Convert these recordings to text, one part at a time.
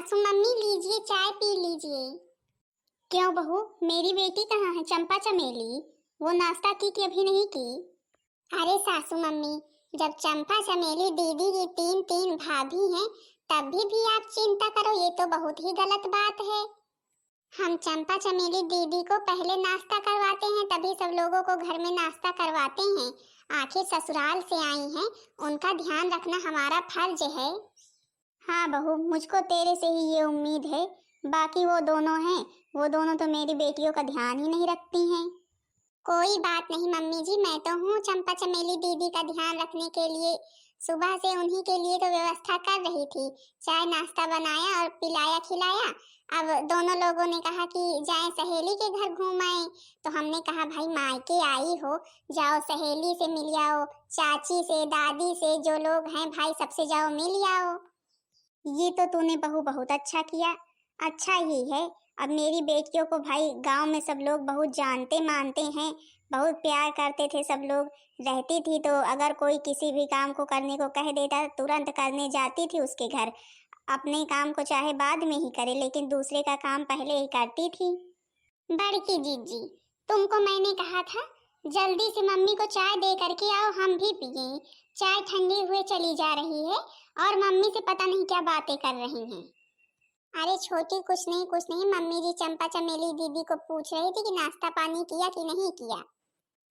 सासू मम्मी लीजिए, चाय पी लीजिए। क्यों बहू, मेरी बेटी कहाँ है चंपा चमेली? वो नाश्ता की कि अभी नहीं की? अरे सासू मम्मी, जब चंपा चमेली दीदी की तीन तीन भाभी हैं तब भी आप चिंता करो, ये तो बहुत ही गलत बात है। हम चंपा चमेली दीदी को पहले नाश्ता करवाते हैं, तभी सब लोगों को घर में नाश्ता करवाते हैं। आखिर ससुराल से आई हैं, उनका ध्यान रखना हमारा फर्ज है। हाँ बहू, मुझको तेरे से ही ये उम्मीद है। बाकी वो दोनों हैं, वो दोनों तो मेरी बेटियों का ध्यान ही नहीं रखती हैं। कोई बात नहीं मम्मी जी, मैं तो हूँ चंपा चमेली दीदी का ध्यान रखने के लिए। सुबह से उन्हीं के लिए तो व्यवस्था कर रही थी, चाय नाश्ता बनाया और पिलाया खिलाया। अब दोनों लोगों ने कहा कि जाएं सहेली के घर घूम आए, तो हमने कहा भाई मायके आई हो, जाओ सहेली से मिल आओ, चाची से दादी से जो लोग हैं भाई सबसे जाओ मिल आओ। ये तो तूने बहू बहुत अच्छा किया। अच्छा ही है। अब मेरी बेटियों को भाई गांव में सब लोग बहुत जानते मानते हैं, बहुत प्यार करते थे सब लोग। रहती थी तो अगर कोई किसी भी काम को करने को कह देता तुरंत करने जाती थी उसके घर। अपने काम को चाहे बाद में ही करे, लेकिन दूसरे का काम पहले ही करती थी। बड़की जीजी, तुमको मैंने कहा था जल्दी से मम्मी को चाय दे करके आओ, हम भी पिए। चाय ठंडी हुए चली जा रही है और मम्मी से पता नहीं क्या बातें कर रही हैं। अरे छोटी, कुछ नहीं मम्मी जी चंपा चमेली दीदी को पूछ रही थी कि नाश्ता पानी किया कि नहीं किया।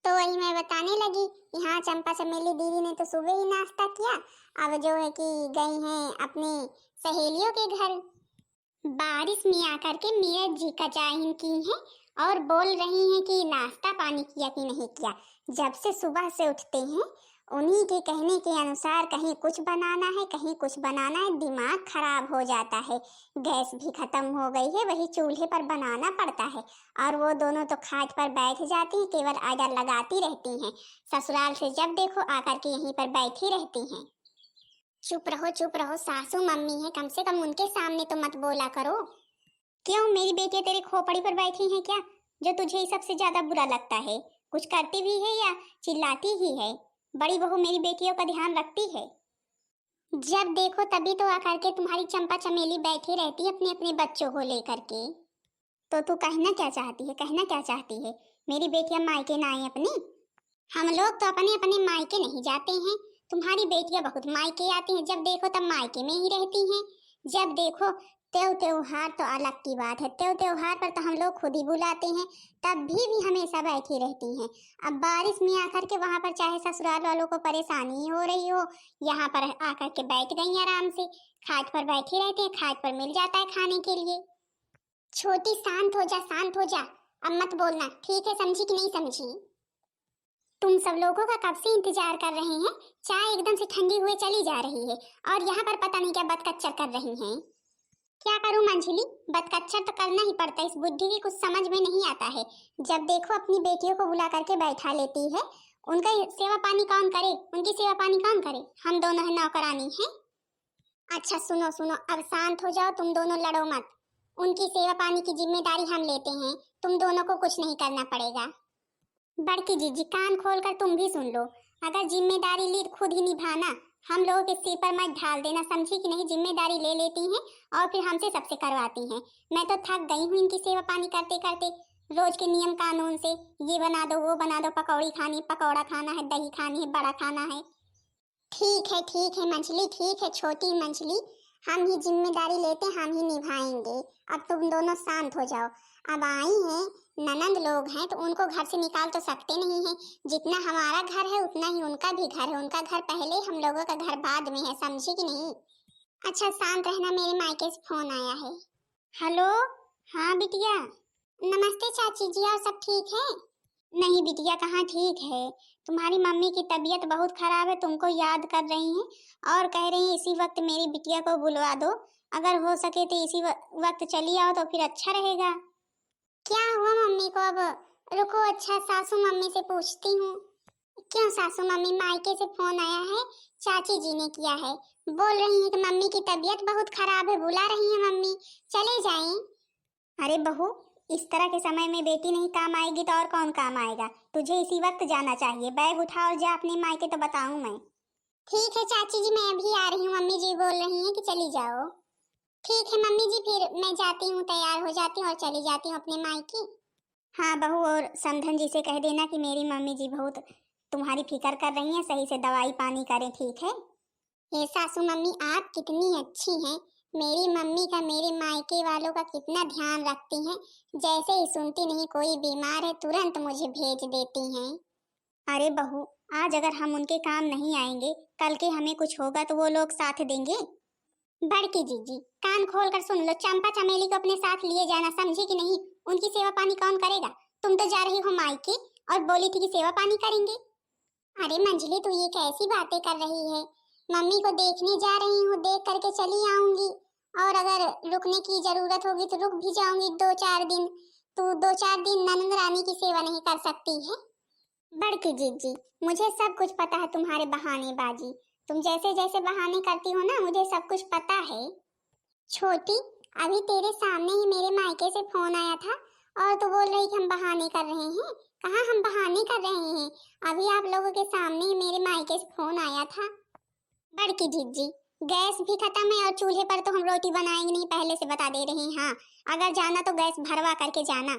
तो वही मैं बताने लगी कि हाँ चंपा चमेली दीदी ने तो सुबह ही नाश्ता किया, अब जो है कि गई हैं अपनी सहेलियों के घर। बारिश में आकर के मीरज जी का जाहिर की है और बोल रही हैं कि नाश्ता पानी किया कि नहीं किया। जब से सुबह से उठते हैं उन्हीं के कहने के अनुसार कहीं कुछ बनाना है कहीं कुछ बनाना है, दिमाग खराब हो जाता है। गैस भी खत्म हो गई है, वही चूल्हे पर बनाना पड़ता है। और वो दोनों तो खाट पर बैठ जाती हैं, केवल आर्डर लगाती रहती हैं। ससुराल से जब देखो आकर के यहीं पर बैठी रहती हैं। चुप रहो, सासू मम्मी है, कम से कम उनके सामने तो मत बोला करो। क्यों, मेरी बेटी तेरी खोपड़ी पर बैठी है क्या, जो तुझे सबसे ज्यादा बुरा लगता है? कुछ करती भी है या चिल्लाती ही है? बड़ी बहू मेरी बेटियों का ध्यान रखती है। जब देखो तभी तो आकर के तुम्हारी चंपा चमेली बैठी रहती है अपने अपने बच्चों को लेकर के। तो तू कहना क्या चाहती है, कहना क्या चाहती है? मेरी बेटियां मायके ना आए अपनी? हम लोग तो अपने अपने मायके नहीं जाते हैं, तुम्हारी बेटियां बहुत मायके आती हैं, जब देखो तब मायके में ही रहती हैं। जब देखो त्योहार तो अलग की बात है, त्योहार पर तो हम लोग खुद ही बुलाते हैं, तब भी हमेशा बैठी रहती हैं। अब बारिश में आकर के वहां पर चाहे ससुराल वालों को परेशानी हो रही हो, यहाँ पर आकर के बैठ गई आराम से, खाट पर बैठी रहती है, खाट पर मिल जाता है खाने के लिए। छोटी शांत हो जा, शांत हो जा, अब मत बोलना, ठीक है? समझी कि नहीं समझी? तुम सब लोगों का कब से इंतजार कर रहे हैं, चाय एकदम से ठंडी हुए चली जा रही है और यहाँ पर पता नहीं क्या बदकच्चर कर रही हैं। क्या करूं मंजली, बदकच्चर तो करना ही पड़ता है, इस बुद्धि की कुछ समझ में नहीं आता है। जब देखो अपनी बेटियों को बुला करके बैठा लेती है, उनका सेवा पानी कौन करे, उनकी सेवा पानी कौन करे? हम दोनों है नौकरानी है। अच्छा सुनो सुनो, अब शांत हो जाओ, तुम दोनों लड़ो मत। उनकी सेवा पानी की जिम्मेदारी हम लेते हैं, तुम दोनों को कुछ नहीं करना पड़ेगा। बड़की जीजी, कान खोलकर तुम भी सुन लो, अगर जिम्मेदारी ली खुद ही निभाना, हम लोगों के सिर पर मत ढाल देना, समझी कि नहीं? जिम्मेदारी ले लेती हैं और फिर हमसे सबसे करवाती हैं। मैं तो थक गई हूँ इनकी सेवा पानी करते करते, रोज के नियम कानून से, ये बना दो वो बना दो, पकौड़ी खानी पकौड़ा खाना है, दही खानी है, बड़ा खाना है। ठीक है मंजली, ठीक है छोटी मंजली, हम ही जिम्मेदारी लेते, हम ही निभाएंगे। अब तुम दोनों शांत हो जाओ। अब आई हैं ननंद लोग हैं तो उनको घर से निकाल तो सकते नहीं हैं, जितना हमारा घर है उतना ही उनका भी घर है, उनका घर पहले, हम लोगों का घर बाद में है, समझी कि नहीं? अच्छा शांत रहना, मेरे मायके से फोन आया है। हेलो, हाँ बिटिया। नमस्ते चाची जी, और सब ठीक है? नहीं बिटिया, कहाँ ठीक है, तुम्हारी मम्मी की तबीयत बहुत खराब है, तुमको याद कर रही हैं और कह रही हैं इसी वक्त मेरी बिटिया को बुलवा दो, अगर हो सके तो इसी वक्त चली आओ तो फिर अच्छा रहेगा। क्या हुआ मम्मी को अब? रुको, अच्छा सासू मम्मी से पूछती हूँ। क्यों सासू मम्मी, मायके से फोन आया है, चाची जी ने किया है, बोल रही है कि मम्मी की तबीयत बहुत खराब है, बुला रही है मम्मी, चले जाएं। अरे बहू, इस तरह के समय में बेटी नहीं काम आएगी तो और कौन काम आएगा? तुझे इसी वक्त जाना चाहिए, बैग उठा और जा अपने मायके, तो बताऊं मैं। ठीक है चाची जी, मैं अभी आ रही हूँ, मम्मी जी बोल रही हैं कि चली जाओ। ठीक है मम्मी जी, फिर मैं जाती हूँ, तैयार हो जाती हूँ और चली जाती हूँ अपने मायके। हाँ बहू, और समधन जी से कह देना कि मेरी मम्मी जी बहुत तुम्हारी फिक्र कर रही हैं, सही से दवाई पानी करें, ठीक है। ये सासू मम्मी आप कितनी अच्छी हैं। मेरी मम्मी का मेरे मायके वालों का कितना ध्यान रखती हैं। जैसे ही सुनती नहीं कोई बीमार है तुरंत मुझे भेज देती हैं। अरे बहू, आज अगर हम उनके काम नहीं आएंगे, कल के हमें कुछ होगा तो वो लोग साथ देंगे। बड़की जीजी कान खोल कर सुन लो, चंपा चमेली को अपने साथ लिए जाना, समझी कि नहीं। उनकी सेवा पानी कौन करेगा। तुम तो जा रही हो मायके और बोली थी कि सेवा पानी करेंगे। अरे मंजली तू ये कैसी बातें कर रही है। मम्मी को देखने जा रही हूँ, देख करके चली आऊंगी, और अगर रुकने की जरूरत होगी तो रुक भी जाऊंगी 2-4 दिन। तू 2-4 दिन ननंद रानी की सेवा नहीं कर सकती है। बड़की जीजी मुझे सब कुछ पता है तुम्हारे बहानेबाजी। तुम जैसे जैसे बहाने करती हो ना, मुझे सब कुछ पता है। छोटी, अभी तेरे सामने ही मेरे मायके से फोन आया था और तू बोल रही कि हम बहाने कर रहे हैं। कहाँ हम बहाने कर रहे हैं। अभी आप लोगों के सामने ही मेरे मायके से फोन आया था। बड़की जीजी गैस भी खत्म है और चूल्हे पर तो हम रोटी बनाएंगे नहीं, पहले से बता दे रहे हैं। हाँ, अगर जाना तो गैस भरवा करके जाना।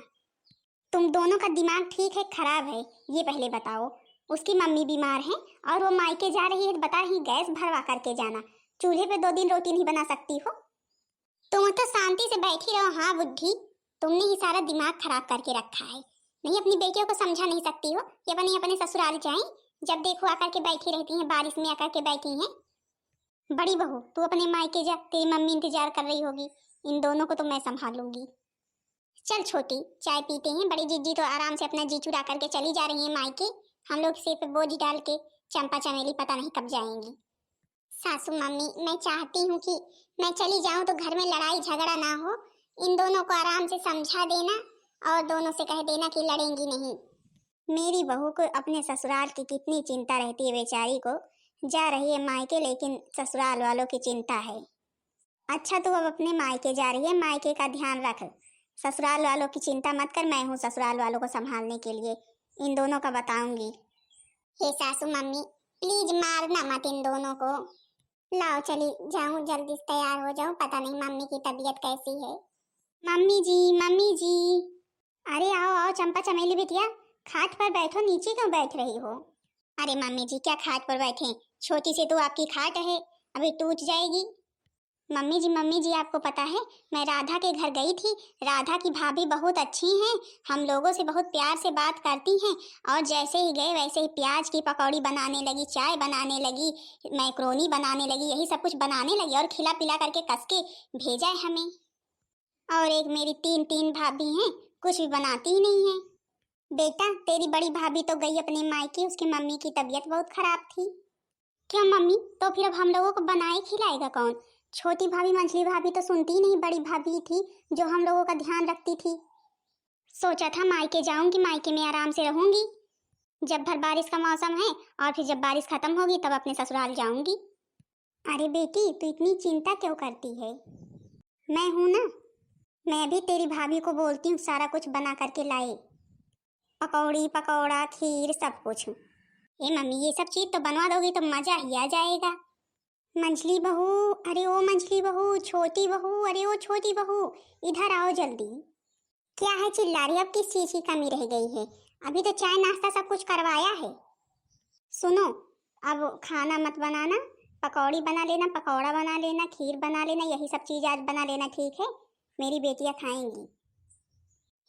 तुम दोनों का दिमाग ठीक है खराब है, ये पहले बताओ। उसकी मम्मी बीमार है और वो मायके जा रही है, बता रही गैस भरवा करके जाना। चूल्हे पे 2 दिन रोटी नहीं बना सकती हो। तुम तो शांति से बैठी रहो। हाँ बुद्धि, तुमने ही सारा दिमाग खराब करके रखा है। नहीं अपनी बेटियों को समझा नहीं सकती हो कि अपने अपने ससुराल जाएं। जब देखो आकर के बैठी रहती हैं, बारिश में आकर के बैठी हैं। बड़ी बहू तू अपने मायके जा, तेरी मम्मी इंतजार कर रही होगी। इन दोनों को तो मैं संभालूंगी। चल छोटी, चाय पीते हैं। बड़ी जीजी तो आराम से अपना जी चुरा करके चली जा रही है मायके। हम लोग सिर पे बोझ डाल के चंपा चमेली पता नहीं कब जाएंगी। सासू मम्मी मैं चाहती हूँ कि मैं चली जाऊँ तो घर में लड़ाई झगड़ा ना हो। इन दोनों को आराम से समझा देना और दोनों से कह देना कि लड़ेंगी नहीं। मेरी बहू को अपने ससुराल की कितनी चिंता रहती है, बेचारी को। जा रही है मायके लेकिन ससुराल वालों की चिंता है। अच्छा तू अब अपने मायके जा रही है, मायके का ध्यान रख। ससुराल वालों की चिंता मत कर, मैं हूँ ससुराल वालों को संभालने के लिए। इन दोनों का बताऊंगी। हे सासू मम्मी प्लीज मारना मत इन दोनों को। लाओ चली जाऊं, जल्दी से तैयार हो जाऊं, पता नहीं मम्मी की तबीयत कैसी है। मम्मी जी, मम्मी जी। अरे आओ आओ चंपा चमेली बिटिया, खाट पर बैठो, नीचे क्यों बैठ रही हो। अरे मम्मी जी क्या खाट पर बैठे, छोटी सी तो आपकी खाट है, अभी टूट जाएगी। मम्मी जी आपको पता है मैं राधा के घर गई थी। राधा की भाभी बहुत अच्छी हैं, हम लोगों से बहुत प्यार से बात करती हैं। और जैसे ही गए वैसे ही प्याज की पकौड़ी बनाने लगी, चाय बनाने लगी, मैक्रोनी बनाने लगी, यही सब कुछ बनाने लगी और खिला पिला करके कस के भेजा है हमें। और एक मेरी 3 भाभी हैं, कुछ भी बनाती ही नहीं है। बेटा तेरी बड़ी भाभी तो गई अपने मायके, उसकी मम्मी की तबीयत बहुत खराब थी। क्या मम्मी, तो फिर अब हम लोगों को बनाए खिलाएगा कौन। छोटी भाभी मंझली भाभी तो सुनती ही नहीं, बड़ी भाभी थी जो हम लोगों का ध्यान रखती थी। सोचा था मायके जाऊंगी, मायके में आराम से रहूंगी जब भर बारिश का मौसम है, और फिर जब बारिश खत्म होगी तब अपने ससुराल जाऊंगी। अरे बेटी तू इतनी चिंता क्यों करती है, मैं हूं ना। मैं भी तेरी भाभी को बोलती हूँ सारा कुछ बना करके लाए, पकौड़ी पकौड़ा खीर सब कुछ। ए मम्मी ये सब चीज तो बनवा दोगी तो मजा ही आ जाएगा। मंझली बहू, अरे ओ मंझली बहू, छोटी बहू, अरे ओ छोटी बहू, इधर आओ जल्दी। क्या है चिल्ला रही, अब किस चीज की कमी रह गई है। अभी तो चाय नाश्ता सब कुछ करवाया है। सुनो अब खाना मत बनाना, पकौड़ी बना लेना, पकौड़ा बना लेना, खीर बना लेना, यही सब चीज आज बना लेना, ठीक है। मेरी बेटियां खाएंगी।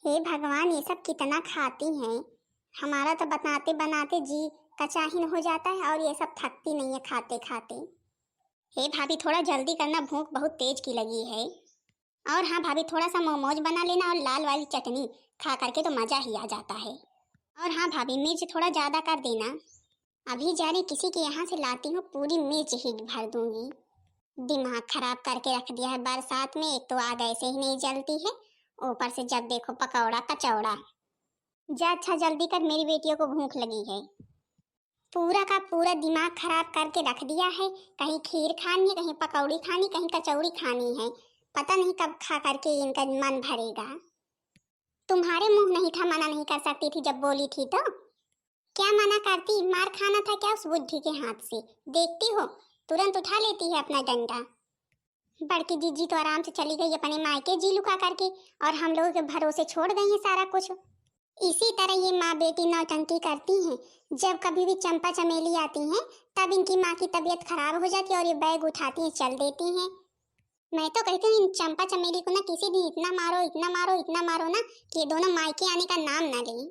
हे भगवान ये सब कितना खाती हैं। हमारा तो बनाते बनाते जी कचाहिन हो जाता है और ये सब थकती नहीं है खाते खाते। हे भाभी थोड़ा जल्दी करना, भूख बहुत तेज की लगी है। और हाँ भाभी थोड़ा सा मोमोज बना लेना और लाल वाली चटनी, खा करके तो मजा ही आ जाता है। और हाँ भाभी मिर्च थोड़ा ज्यादा कर देना। अभी जा रही किसी के यहाँ से लाती हूँ, पूरी मिर्च ही भर दूंगी। दिमाग खराब करके रख दिया है बरसात में, एक तो आग ऐसे ही नहीं जलती है, ऊपर से जब देखो पकौड़ा कचौड़ा। जा अच्छा जल्दी कर, मेरी बेटियों को भूख लगी है। पूरा का पूरा दिमाग खराब करके रख दिया है, कहीं खीर खानी है, कहीं पकौड़ी खानी, कहीं कचौड़ी खानी है, पता नहीं कब खा करके इनका मन भरेगा। तुम्हारे मुंह नहीं था, मना नहीं कर सकती थी जब बोली थी तो। क्या मना करती, मार खाना था क्या उस बुद्धि के हाथ से। देखती हो तुरंत उठा लेती है अपना डंडा। बड़की जीजी तो आराम से चली गई अपने मायके जी लुका करके, और हम लोगों के भरोसे छोड़ गई है सारा कुछ। इसी तरह ये माँ बेटी नौटंकी करती हैं। जब कभी भी चंपा चमेली आती हैं तब इनकी माँ की तबीयत खराब हो जाती है और ये बैग उठाती हैं चल देती हैं। मैं तो कहती हूँ इन चंपा चमेली को ना किसी दिन इतना मारो इतना मारो इतना मारो ना कि ये दोनों मायके आने का नाम ना लें।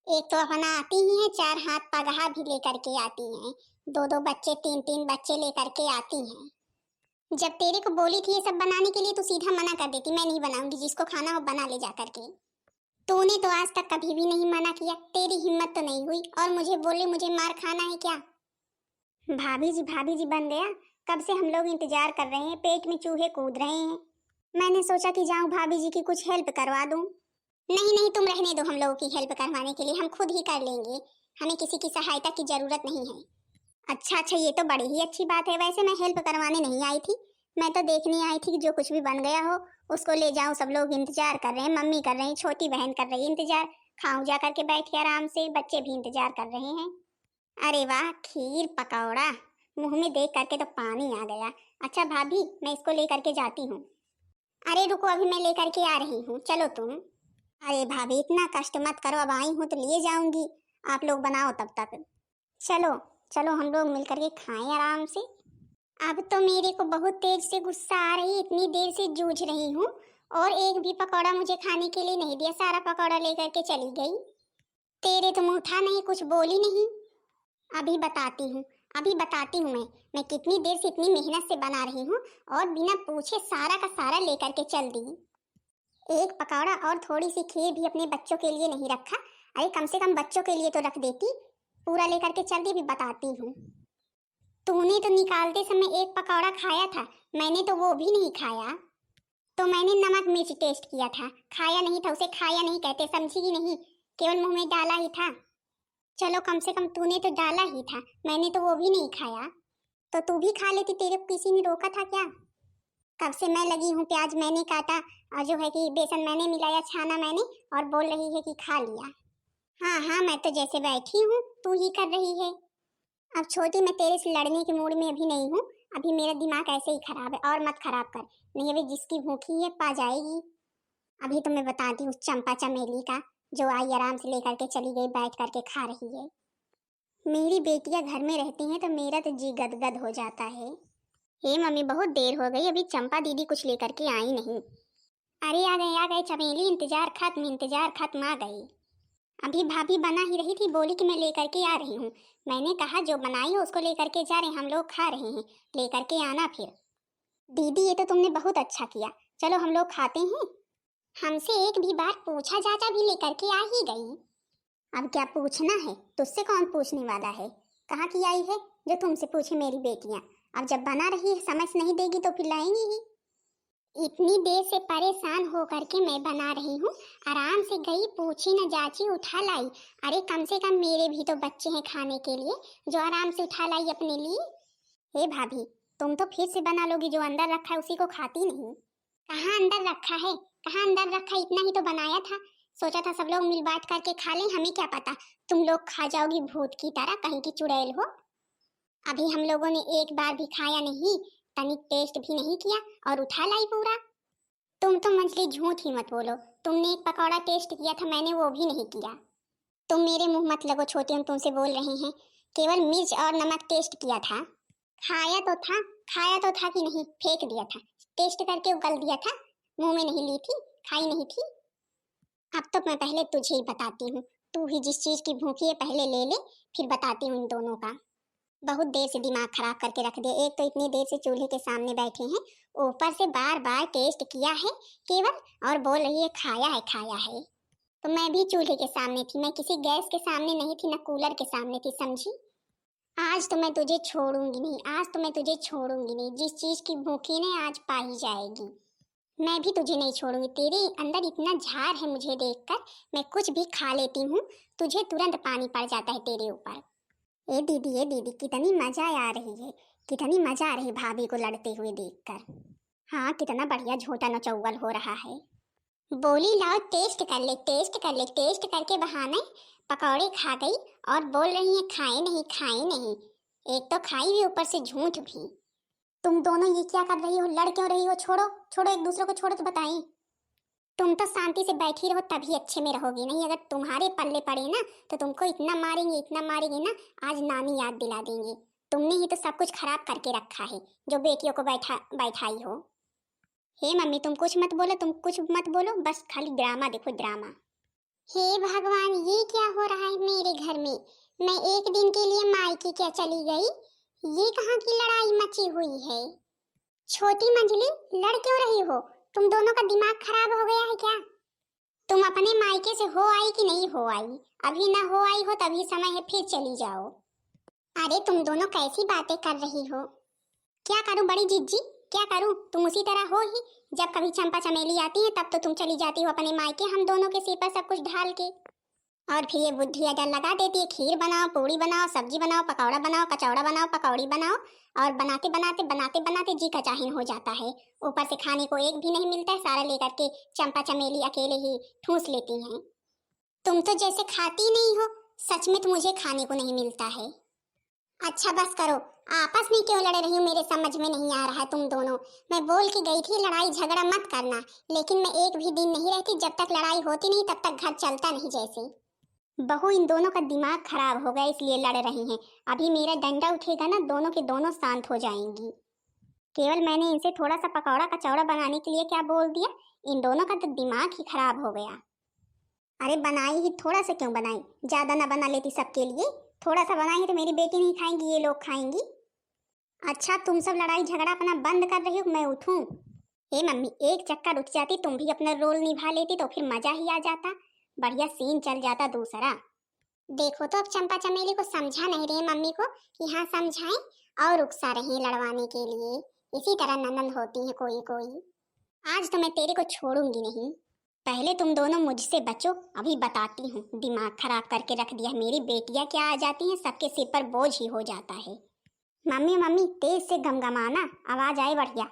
एक तो अपना आती ही है, 4 हाथ पगहा भी लेकर के आती हैं, 2-2 बच्चे 3-3 बच्चे लेकर के आती हैं। जब तेरे को बोली थी ये सब बनाने के लिए तो सीधा मना कर देती, मैं नहीं बनाऊंगी, जिसको खाना हो बना ले जा करके। तूने तो आज तक कभी भी नहीं मना किया, तेरी हिम्मत तो नहीं हुई और मुझे बोले मुझे मार खाना है क्या। भाभी जी बन गया, कब से हम लोग इंतजार कर रहे हैं, पेट में चूहे कूद रहे हैं। मैंने सोचा कि जाऊं भाभी जी की कुछ हेल्प करवा दूं। नहीं नहीं, तुम रहने दो, हम लोगों की हेल्प करवाने के लिए हम खुद ही कर लेंगे, हमें किसी की सहायता की जरूरत नहीं है। अच्छा, ये तो बड़ी ही अच्छी बात है। वैसे मैं हेल्प करवाने नहीं आई थी, मैं तो देखने आई थी कि जो कुछ भी बन गया हो उसको ले जाऊं। सब लोग इंतजार कर रहे हैं, मम्मी कर रही, छोटी बहन कर रही इंतजार, खाऊं जा करके बैठ के आराम से, बच्चे भी इंतजार कर रहे हैं। अरे वाह, खीर पकौड़ा, मुंह में देख करके तो पानी आ गया। अच्छा भाभी, मैं इसको लेकर के जाती हूँ। अरे रुको, अभी मैं लेकर के आ रही हूँ, चलो तुम। अरे भाभी इतना कष्ट मत करो, अब आई हूँ तो लिए जाऊंगी, आप लोग बनाओ तब तक। चलो चलो हम लोग मिलकर के खाएं आराम से। अब तो मेरे को बहुत तेज से गुस्सा आ रही, इतनी देर से जूझ रही हूँ और एक भी पकौड़ा मुझे खाने के लिए नहीं दिया, सारा पकौड़ा लेकर के चली गई। तेरे तो मुंह था नहीं, कुछ बोली नहीं। अभी बताती हूँ, अभी बताती हूँ मैं कितनी देर से इतनी मेहनत से बना रही हूँ और बिना पूछे सारा का सारा लेकर के चल दी। एक पकौड़ा और थोड़ी सी खीर भी अपने बच्चों के लिए नहीं रखा। अरे कम से कम बच्चों के लिए तो रख देती, पूरा लेकर के चल दी। भी बताती हूँ, तूने तो निकालते समय एक पकौड़ा खाया था, मैंने तो वो भी नहीं खाया। तो मैंने नमक मिर्च टेस्ट किया था, खाया नहीं था, उसे खाया नहीं कहते, समझी ही नहीं, केवल मुंह में डाला ही था। चलो कम से कम तूने तो डाला ही था, मैंने तो वो भी नहीं खाया। तो तू भी खा लेती, तेरे को किसी ने रोका था क्या। कब से मैं लगी हूँ, प्याज मैंने काटा और जो है कि बेसन मैंने मिलाया, छाना मैंने, और बोल रही है कि खा लिया। हाँ, मैं तो जैसे बैठी हूँ तू ही कर रही है। अब छोटी, मैं तेरे से लड़ने के मूड में अभी नहीं हूँ, अभी मेरा दिमाग ऐसे ही खराब है, और मत खराब कर, नहीं अभी जिसकी भूखी है पा जाएगी। अभी तो मैं बताती हूँ चंपा चमेली का, जो आई आराम से लेकर के चली गई, बैठ करके खा रही है। मेरी बेटियां घर में रहती हैं तो मेरा तो जी गदगद हो जाता है। हे मम्मी, बहुत देर हो गई, अभी चंपा दीदी कुछ लेकर के आई नहीं। अरे आ गए चमेली, इंतजार खत्म, आ गई। अभी भाभी बना ही रही थी, बोली कि मैं लेकर के आ रही हूँ। मैंने कहा जो बनाई हो उसको लेकर के जा रहे हैं, हम लोग खा रहे हैं, लेकर के आना फिर। दीदी ये तो तुमने बहुत अच्छा किया, चलो हम लोग खाते हैं। हमसे एक भी बार पूछा, चाचा भी लेकर के आ ही गई। अब क्या पूछना है, तुझसे कौन पूछने वाला है, कहाँ की आई है जो तुमसे पूछे मेरी बेटियां। अब जब बना रही है, समझ नहीं देगी तो फिर लाएंगी ही। इतनी देर से परेशान होकर के मैं बना रही हूँ, आराम से गई, पूछी न जाची, उठा लाई। अरे कम से कम मेरे भी तो बच्चे हैं खाने के लिए, जो आराम से उठा लाई अपने लिए। हे भाभी, तुम तो फिर से बना लोगी, जो अंदर रखा है उसी को खाती नहीं। कहाँ अंदर रखा है, कहाँ अंदर रखा, इतना ही तो बनाया था, सोचा था सब लोग मिल बांट करके खा लें, हमें क्या पता तुम लोग खा जाओगी भूत की तरह, कहीं की चुड़ैल हो। अभी हम लोगों ने एक बार भी खाया नहीं, तनिक टेस्ट भी नहीं किया और उठा लाई पूरा। तुम तो मंजली झूठ ही मत बोलो, तुमने एक पकौड़ा टेस्ट किया था, मैंने वो भी नहीं किया। तुम मेरे मुंह मत लगो छोटी, हम तुमसे बोल रहे हैं, केवल मिर्च और नमक टेस्ट किया था। खाया तो था, खाया तो था कि नहीं, फेंक दिया था, टेस्ट करके उगल दिया था, मुंह में नहीं ली थी, खाई नहीं थी। अब तो मैं पहले तुझे ही बताती हूँ, तू ही जिस चीज की भूखी है पहले ले ले, फिर बताती हूँ इन दोनों का। बहुत देर से दिमाग खराब करके रख दिया, एक तो इतनी देर से चूल्हे के सामने बैठे हैं, ऊपर से बार बार टेस्ट किया है केवल, और बोल रही है खाया है खाया है। तो मैं भी चूल्हे के सामने थी, मैं किसी गैस के सामने नहीं थी, ना कूलर के सामने थी, समझी। आज तो मैं तुझे छोड़ूंगी नहीं, आज तो मैं तुझे छोड़ूंगी नहीं, जिस चीज की भूखी ने आज पा ही जाएगी। मैं भी तुझे नहीं छोड़ूंगी, तेरे अंदर इतना झार है मुझे देखकर, मैं कुछ भी खा लेती हूँ, तुझे तुरंत पानी पड़ जाता है तेरे ऊपर। ए दीदी, कितनी मजा आ रही है, कितनी मजा आ रही भाभी को लड़ते हुए देखकर। हाँ, कितना बढ़िया झोटा नचौवल हो रहा है। बोली लाओ टेस्ट कर ले, टेस्ट कर ले, टेस्ट करके बहाने पकौड़े खा गई और बोल रही है खाए नहीं खाए नहीं। एक तो खाई भी, ऊपर से झूठ भी। तुम दोनों ये क्या कर रही हो? लड़ क्यों रही हो? छोड़ो छोड़ो, एक दूसरे को छोड़ो तो बताएं। तुम तो शांति से बैठी रहो तभी अच्छे में रहोगी, नहीं अगर तुम्हारे पल्ले पड़े ना तो तुमको इतना मारेंगे ना, आज नानी याद दिला देंगे। तुमने ही तो सब कुछ खराब करके रखा है, जो बेटियों को बैठाई हो। हे मम्मी तुम कुछ मत बोलो, तुम कुछ मत बोलो, बस खाली ड्रामा देखो ड्रामा। हे भगवान, ये क्या हो रहा है मेरे घर में? मैं एक दिन के लिए मायके क्या चली गई, ये कहाँ की लड़ाई मची हुई है? छोटी मंजली, लड़ क्यों रही हो? तुम दोनों का दिमाग खराब हो गया है क्या? तुम अपने मायके से हो आई कि नहीं हो आई? अभी ना हो आई हो तभी समय है, फिर चली जाओ। अरे तुम दोनों कैसी बातें कर रही हो? क्या करूं बड़ी जीजी, क्या करूं? तुम उसी तरह हो ही, जब कभी चंपा चमेली आती है तब तो तुम चली जाती हो अपने मायके हम दोनों के सिर पर सब कुछ ढाल के, और फिर ये बुद्धि अगर लगा देती है खीर बनाओ, पूड़ी बनाओ, सब्जी बनाओ, पकौड़ा बनाओ, कचौड़ा बनाओ, पकौड़ी बनाओ, और बनाते बनाते जी का चाहिन हो जाता है। ऊपर से खाने को एक भी नहीं मिलता है, सारा लेकर के चंपा चमेली अकेले ही ठूस लेती हैं। तुम तो जैसे खाती नहीं हो, सच में तो मुझे खाने को नहीं मिलता है। अच्छा बस करो, आपस में क्यों लड़े रही हो मेरे समझ में नहीं आ रहा है तुम दोनों। मैं बोल के गई थी लड़ाई झगड़ा मत करना, लेकिन मैं एक भी दिन नहीं रहती जब तक लड़ाई होती नहीं, तब तक घर चलता नहीं। जैसे बहू इन दोनों का दिमाग खराब हो गया इसलिए लड़ रही हैं। अभी मेरा डंडा उठेगा ना, दोनों के दोनों शांत हो जाएंगी। केवल मैंने इनसे थोड़ा सा पकौड़ा कचौड़ा बनाने के लिए क्या बोल दिया, इन दोनों का तो दिमाग ही खराब हो गया। अरे बनाई ही थोड़ा सा क्यों बनाई, ज्यादा ना बना लेती सबके लिए? थोड़ा सा बनाई तो मेरी बेटी नहीं खाएंगी, ये लोग खाएंगी। अच्छा तुम सब लड़ाई झगड़ा अपना बंद कर रही हो, मैं उठूं? हे मम्मी, एक चक्कर उठ जाती, तुम भी अपना रोल निभा लेती तो फिर मजा ही आ जाता, बढ़िया सीन चल जाता दूसरा। देखो तो अब चंपा चमेली को समझा नहीं रहे मम्मी को कि हाँ समझाएं, और उकसा रही लड़वाने के लिए। इसी तरह ननद होती है कोई कोई। आज तो मैं तेरे को छोड़ूंगी नहीं, पहले तुम दोनों मुझसे बचो, अभी बताती हूँ। दिमाग खराब करके रख दिया, मेरी बेटियां क्या आ जाती हैं, सबके सिर पर बोझ ही हो जाता है। मम्मी मम्मी तेज से गमगमाना, आवाज आए बढ़िया।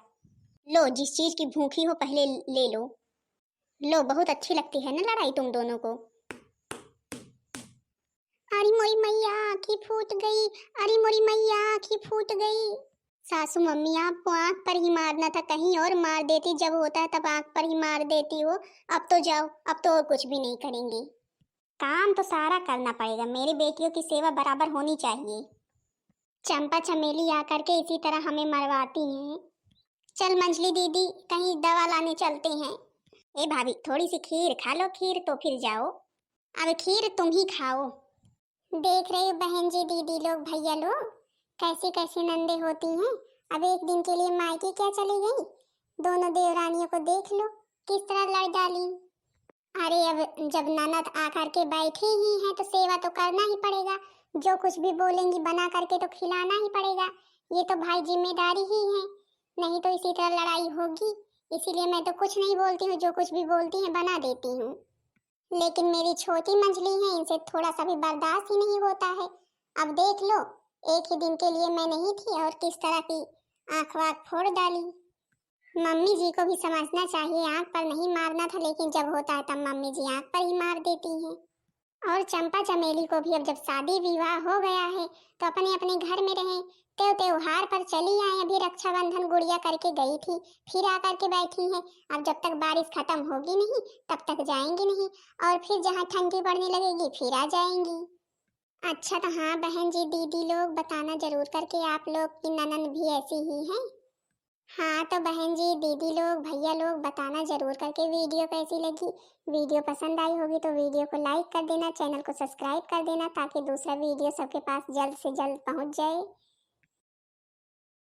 लो जिस चीज की भूखी हो पहले ले लो। लो बहुत अच्छी लगती है ना लड़ाई तुम दोनों को। अरे मोरी मैया आँखी फूट गई, अरे मोरी मैया आँखी फूट गई। सासू मम्मी आपको आँख पर ही मारना था, कहीं और मार देती, जब होता है तब आँख पर ही मार देती हो। अब तो जाओ, अब तो और कुछ भी नहीं करेंगे। काम तो सारा करना पड़ेगा, मेरी बेटियों की सेवा बराबर होनी चाहिए। चंपा चमेली आकर के इसी तरह हमें मरवाती हैं। चल मंजली दीदी कहीं दवा लाने चलते हैं। ए भाभी थोड़ी सी खीर खा लो, खीर तो फिर जाओ। अब खीर तुम ही खाओ। देख रहे हो बहन जी, दीदी लोग, भैया लोग, कैसी कैसी नंदे होती हैं। अब एक दिन के लिए मायके क्या चली गई, दोनों देवरानियों को देख लो किस तरह लड़ डाली। अरे अब जब ननद आकर के बैठी ही हैं तो सेवा तो करना ही पड़ेगा, जो कुछ भी बोलेंगी बना करके तो खिलाना ही पड़ेगा, ये तो भाई जिम्मेदारी ही है, नहीं तो इसी तरह लड़ाई होगी। इसीलिए मैं तो कुछ नहीं बोलती हूँ, जो कुछ भी बोलती हैं बना देती हूँ। लेकिन मेरी छोटी मंजली है, इनसे थोड़ा सा भी बर्दाश्त ही नहीं होता है। अब देख लो, एक ही दिन के लिए मैं नहीं थी और किस तरह की आंख वाख फोड़ डाली। मम्मी जी को भी समझना चाहिए, आंख पर नहीं मारना था, लेकिन जब होता है तब मम्मी जी आंख पर ही मार देती हैं। और चंपा चमेली को भी अब जब शादी विवाह हो गया है तो अपने अपने घर में रहें। त्योहार पर चली आए, अभी रक्षाबंधन गुड़िया करके गई थी, फिर आकर के बैठी हैं। अब जब तक बारिश खत्म होगी नहीं तब तक जाएंगी नहीं, और फिर जहाँ ठंडी पड़ने लगेगी फिर आ जाएंगी। अच्छा तो हाँ बहन जी दीदी लोग, बताना जरूर करके आप लोग की ननद भी ऐसी ही हैं। हाँ तो बहन जी दीदी लोग भैया लोग, बताना जरूर करके वीडियो कैसी लगी। वीडियो पसंद आई होगी तो वीडियो को लाइक कर देना, चैनल को सब्सक्राइब कर देना, ताकि दूसरा वीडियो सबके पास जल्द से जल्द पहुंच जाए।